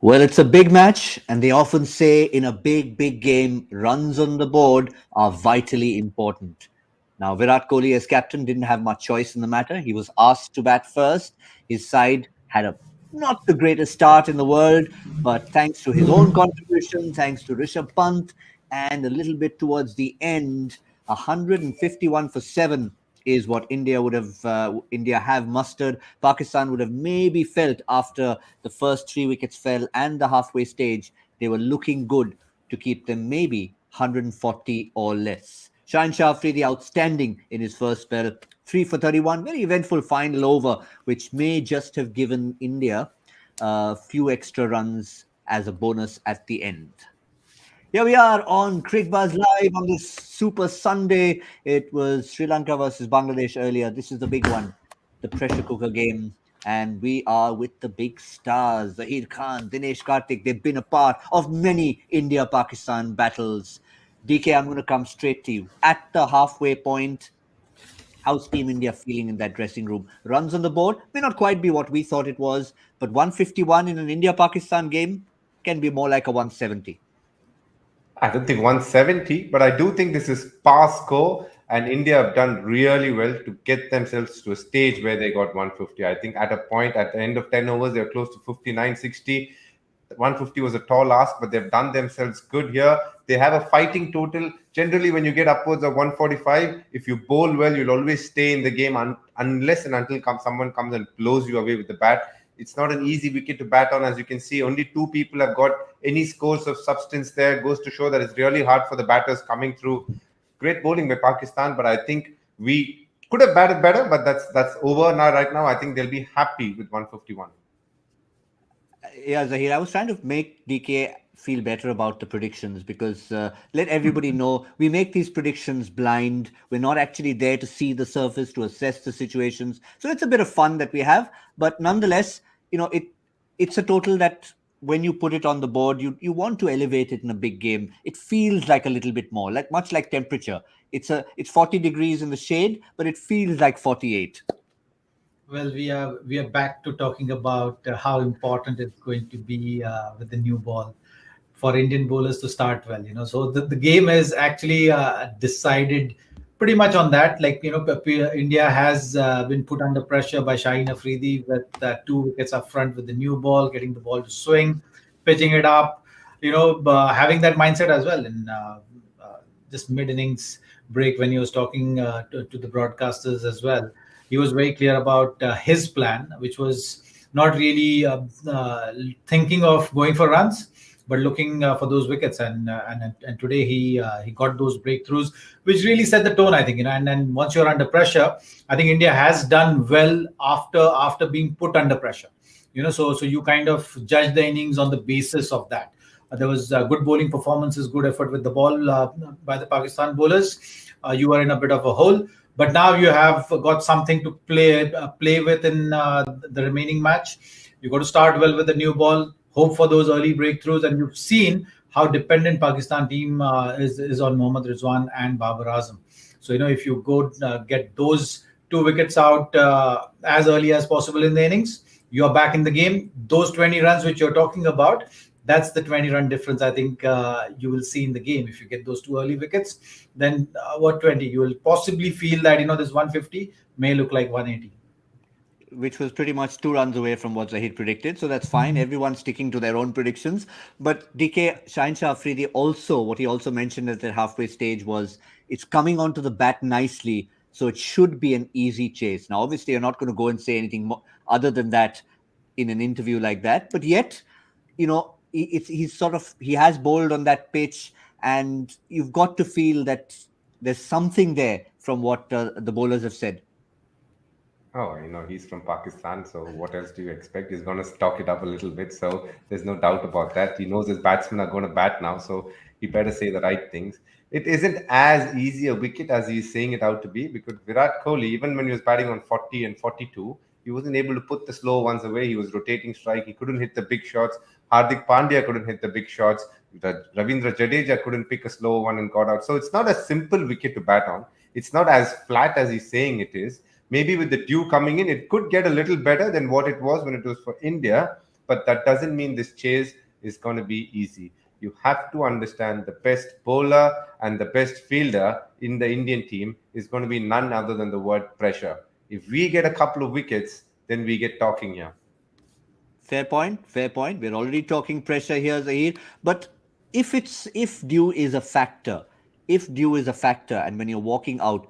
Well, it's a big match, and they often say in a big game, runs on the board are vitally important. Now, Virat Kohli, as captain, didn't have much choice in the matter. He was asked to bat first. His side had a not the greatest start in the world, but thanks to his own contribution, thanks to Rishabh Pant, and a little bit towards the end, 151 for seven is what India have mustered. Pakistan would have maybe felt after the first three wickets fell and the halfway stage they were looking good to keep them maybe 140 or less. Shaheen Afridi outstanding in his first spell, 3 for 31, very eventful final over, which may just have given India a few extra runs as a bonus at the end. Here we are on Cricbuzz Live on this Super Sunday. It was Sri Lanka versus Bangladesh earlier. This is the big one, the pressure cooker game. And we are with the big stars, Zaheer Khan, Dinesh Karthik. They've been a part of many India-Pakistan battles. DK, I'm going to come straight to you. At the halfway point, how's Team India feeling in that dressing room? Runs on the board may not quite be what we thought it was, but 151 in an India-Pakistan game can be more like a 170. I don't think 170, but I do think this is past score, and India have done really well to get themselves to a stage where they got 150. I think at a point at the end of 10 overs, they were close to 59, 60. 150 was a tall ask, but they've done themselves good here. They have a fighting total. Generally, when you get upwards of 145, if you bowl well, you'll always stay in the game unless and until someone comes and blows you away with the bat. It's not an easy wicket to bat on. As you can see, only two people have got any scores of substance there. Goes to show that it's really hard for the batters coming through. Great bowling by Pakistan, but I think we could have batted better, but that's over now. Right now, I think they'll be happy with 151. Yeah, Zahir, I was trying to make DK feel better about the predictions because let everybody know we make these predictions blind. We're not actually there to see the surface, to assess the situations. So it's a bit of fun that we have. But nonetheless, it's a total that when you put it on the board, you want to elevate it in a big game. It feels like a little bit more, like much like temperature. It's 40 degrees in the shade, but it feels like 48. Well, we are back to talking about how important it's going to be with the new ball for Indian bowlers to start well. So the game is actually decided pretty much on that. India has been put under pressure by Shaheen Afridi with two wickets up front with the new ball, getting the ball to swing, pitching it up. Having that mindset as well in this mid-innings break when he was talking to the broadcasters as well. He was very clear about his plan, which was not really thinking of going for runs, but looking for those wickets. And today he got those breakthroughs, which really set the tone, I think. And then once you're under pressure, I think India has done well after being put under pressure. So you kind of judge the innings on the basis of that. There was good bowling performances, good effort with the ball by the Pakistan bowlers. You were in a bit of a hole. But now you have got something to play with in the remaining match. You've got to start well with the new ball, hope for those early breakthroughs. And you've seen how dependent Pakistan team is on Mohammad Rizwan and Babar Azam. So, if you go get those two wickets out as early as possible in the innings, you're back in the game. Those 20 runs which you're talking about, that's the 20-run difference I think you will see in the game. If you get those two early wickets, then 20? You will possibly feel that, this 150 may look like 180. Which was pretty much 2 runs away from what Zahid predicted. So that's fine. Everyone's sticking to their own predictions. But DK, Shaheen Afridi also, what he also mentioned at the halfway stage was it's coming onto the bat nicely. So it should be an easy chase. Now, obviously, you're not going to go and say anything more, other than that in an interview like that. But yet, he has bowled on that pitch, and you've got to feel that there's something there from what the bowlers have said. Oh, he's from Pakistan, so what else do you expect? He's going to stock it up a little bit, so there's no doubt about that. He knows his batsmen are going to bat now, so he better say the right things. It isn't as easy a wicket as he's saying it out to be, because Virat Kohli, even when he was batting on 40 and 42, he wasn't able to put the slow ones away. He was rotating strike. He couldn't hit the big shots. Hardik Pandya couldn't hit the big shots. Ravindra Jadeja couldn't pick a slow one and got out. So it's not a simple wicket to bat on. It's not as flat as he's saying it is. Maybe with the dew coming in, it could get a little better than what it was when it was for India. but that doesn't mean this chase is going to be easy. You have to understand the best bowler and the best fielder in the Indian team is going to be none other than the word pressure. If we get a couple of wickets, then we get talking here. Fair point. Fair point. We're already talking pressure here, Zaheer. But if dew is a factor, and when you're walking out,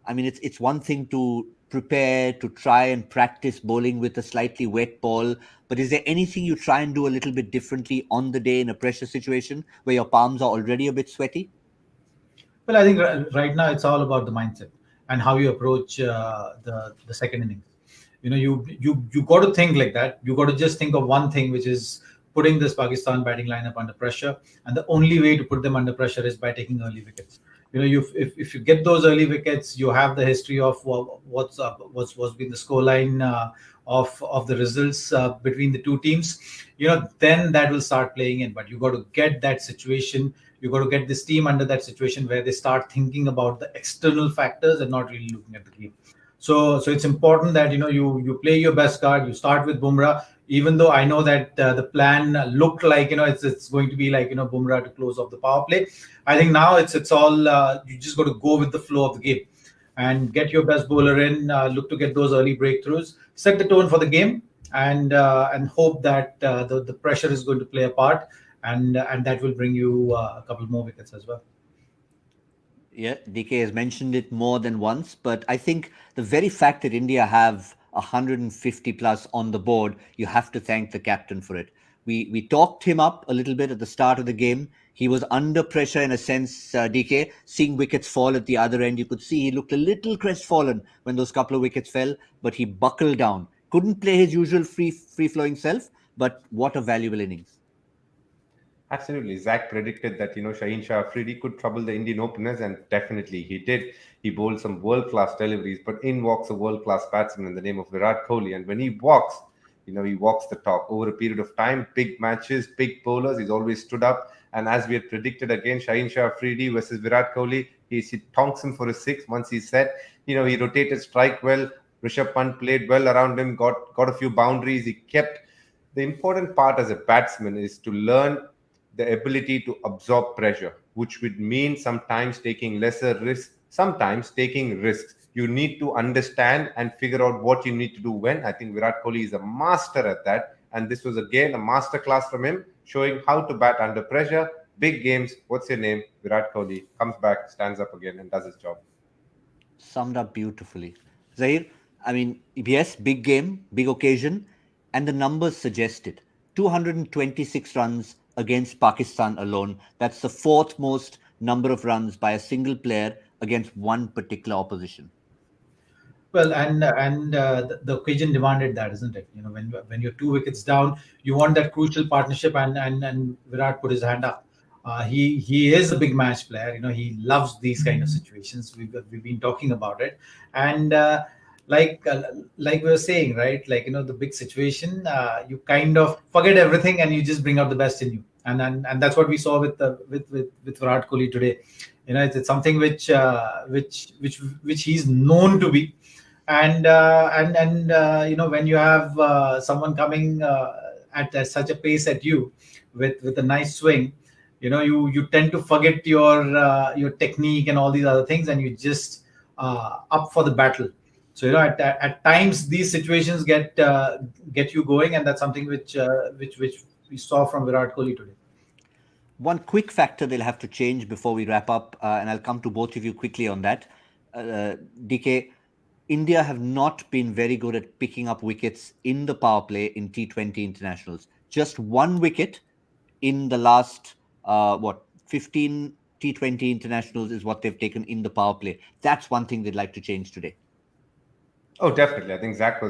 I mean, it's one thing to prepare to try and practice bowling with a slightly wet ball. But is there anything you try and do a little bit differently on the day in a pressure situation where your palms are already a bit sweaty? Well, I think right now it's all about the mindset and how you approach the second innings. You got to think like that. You got to just think of one thing, which is putting this Pakistan batting lineup under pressure, and the only way to put them under pressure is by taking early wickets. If you get those early wickets, you have the history of what's been the scoreline of the results between the two teams. Then that will start playing in. But you got to get that situation. You got to get this team under that situation where they start thinking about the external factors and not really looking at the game. So it's important that you play your best card. You start with Bumrah, even though I know that the plan looked like it's going to be like Bumrah to close off the power play. I think now it's all you just got to go with the flow of the game and get your best bowler in. Look to get those early breakthroughs, set the tone for the game, and hope that the pressure is going to play a part, and that will bring you a couple more wickets as well. Yeah, DK has mentioned it more than once, but I think the very fact that India have 150 plus on the board, you have to thank the captain for it. We talked him up a little bit at the start of the game. He was under pressure in a sense, DK, seeing wickets fall at the other end. You could see he looked a little crestfallen when those couple of wickets fell, but he buckled down. Couldn't play his usual free-flowing self, but what a valuable innings. Absolutely. Zach predicted that, Shaheen Afridi could trouble the Indian openers, and definitely he did. He bowled some world-class deliveries, but in walks a world-class batsman in the name of Virat Kohli. And when he walks, he walks the talk. Over a period of time, big matches, big bowlers, he's always stood up. And as we had predicted again, Shaheen Afridi versus Virat Kohli, he tonks him for a six. Once he said, he rotated strike well. Rishabh Pant played well around him, got a few boundaries. He kept. The important part as a batsman is to learn the ability to absorb pressure, which would mean sometimes taking lesser risks, sometimes taking risks. You need to understand and figure out what you need to do when. I think Virat Kohli is a master at that. And this was again a master class from him, showing how to bat under pressure. Big games, what's your name? Virat Kohli comes back, stands up again and does his job. Summed up beautifully. Zaheer, I mean, yes, big game, big occasion, and the numbers suggest it. 226 runs against Pakistan alone. That's the fourth most number of runs by a single player against one particular opposition. Well, and the occasion demanded that, isn't it? When you're 2 wickets down, you want that crucial partnership, and Virat put his hand up. He is a big match player. He loves these kind of situations. We've been talking about it, and like we were saying, right? The big situation, you kind of forget everything and you just bring out the best in you, and that's what we saw with Virat Kohli today. It's something which he's known to be, and when you have someone coming at such a pace at you with a nice swing, you tend to forget your technique and all these other things, and you just up for the battle. So at times these situations get you going, and that's something which we saw from Virat Kohli today. One quick factor they'll have to change before we wrap up, and I'll come to both of you quickly on that. DK, India have not been very good at picking up wickets in the power play in T20 internationals. Just 1 wicket in the last 15 T20 internationals is what they've taken in the power play. That's one thing they'd like to change today. Oh, definitely. I think Zach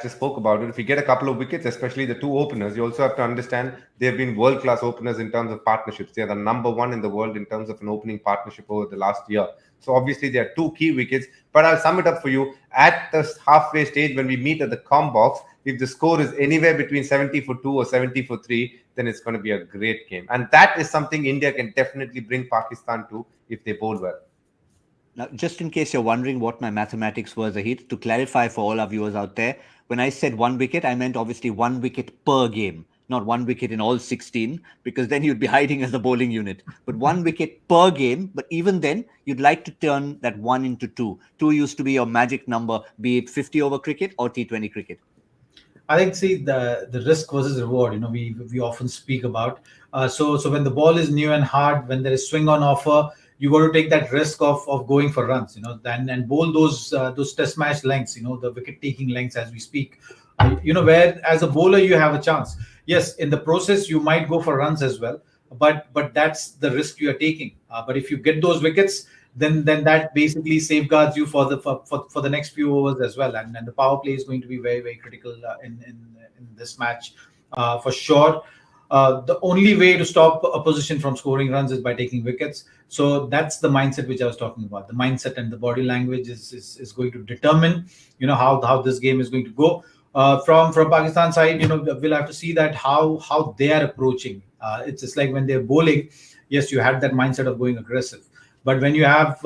just spoke about it. If you get a couple of wickets, especially the 2 openers, you also have to understand they've been world-class openers in terms of partnerships. They are the number 1 in the world in terms of an opening partnership over the last year. So obviously there are 2 key wickets. But I'll sum it up for you. At the halfway stage, when we meet at the com box, if the score is anywhere between 70 for 2 or 70 for 3, then it's going to be a great game. And that is something India can definitely bring Pakistan to if they bowl well. Now, just in case you're wondering what my mathematics was, Zahid, to clarify for all our viewers out there, when I said 1 wicket, I meant obviously 1 wicket per game, not 1 wicket in all 16, because then you'd be hiding as the bowling unit. But 1 wicket per game. But even then, you'd like to turn that one into two. Two used to be your magic number, be it 50 over cricket or T20 cricket. I think, see, the risk versus reward. We often speak about. So when the ball is new and hard, when there is swing on offer, you got to take that risk of going for runs. And bowl those test match lengths. The wicket taking lengths as we speak. Where as a bowler you have a chance. Yes, in the process you might go for runs as well, but that's the risk you are taking. But if you get those wickets, then that basically safeguards you for the next few overs as well. And the power play is going to be very, very critical in this match, for sure. The only way to stop opposition from scoring runs is by taking wickets. So that's the mindset which I was talking about. The mindset and the body language is going to determine, how this game is going to go. From Pakistan side, we'll have to see that how they are approaching. It's just like when they're bowling. Yes, you had that mindset of going aggressive. But when you have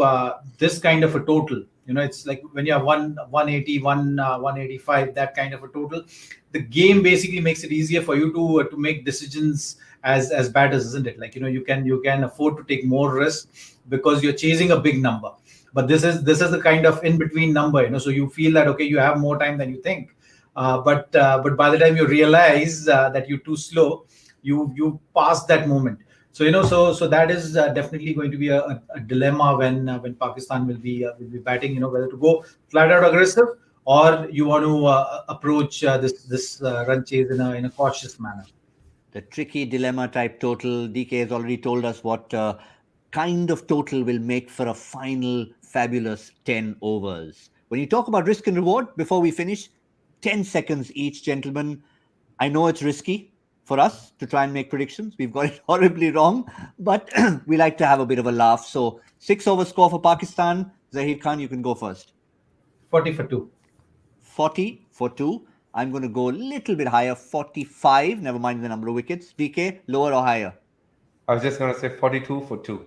this kind of a total, it's like when you have 180, 185, that kind of a total, the game basically makes it easier for you to make decisions as bad as, isn't it? Like, you can afford to take more risk because you're chasing a big number. But this is the kind of in between number, so you feel that, okay, you have more time than you think. But by the time you realize that you're too slow, you pass that moment. So that is definitely going to be a dilemma when Pakistan will be batting. Whether to go flat out aggressive or you want to approach this run chase in a cautious manner. The tricky dilemma type total. DK has already told us what kind of total will make for a final fabulous 10 overs. When you talk about risk and reward, before we finish, 10 seconds each, gentlemen. I know it's risky for us to try and make predictions. We've got it horribly wrong, but we like to have a bit of a laugh. So 6-over score for Pakistan. Zaheer Khan, you can go first. 40 for 2. 40 for 2. I'm going to go a little bit higher, 45. Never mind the number of wickets. DK, lower or higher? I was just going to say 42 for 2.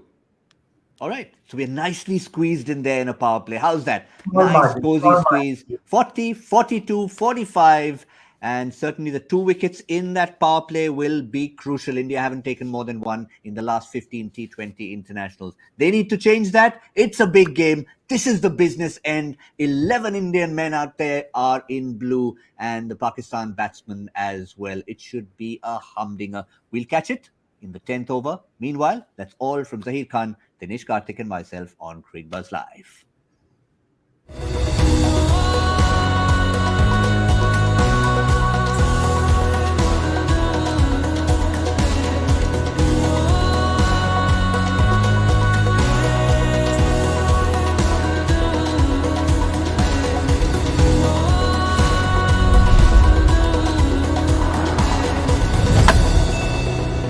All right. So we're nicely squeezed in there in a power play. How's that? Nice, cozy squeeze. 40, 42, 45. And certainly the 2 wickets in that power play will be crucial. India haven't taken more than one in the last 15 T20 internationals. They need to change that. It's a big game. This is the business end. 11 Indian men out there are in blue and the Pakistan batsmen as well. It should be a humdinger. We'll catch it in the 10th over. Meanwhile, that's all from Zaheer Khan, Dinesh Karthik and myself on Cricbuzz Live.